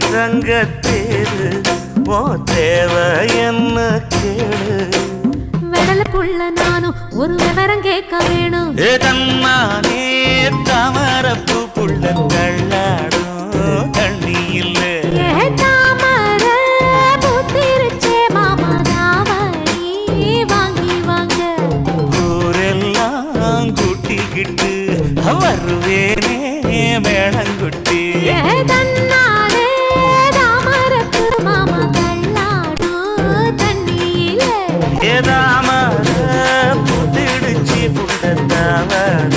தங்கத்தேரு ஓ தேவை என்ன கேளு வெடலுக்குள்ள நானும் ஒரு விவரம் கேட்க வேணும் தன்னானே தாமரப்பு புள்ள தள்ளாடும் தண்ணி இல்ல தாமர பூத்திருச்சே மாமா தாவணி வாங்கி வாங்க ஊரெல்லாம் கூட்டிக்கிட்டு வருவேனே மேளங்குட்டி தன்னாலே தாமரப்பு மாமா தள்ளாடும் தண்ணியில ஏதாமர புத்திடுச்சி புள்ள தாவணி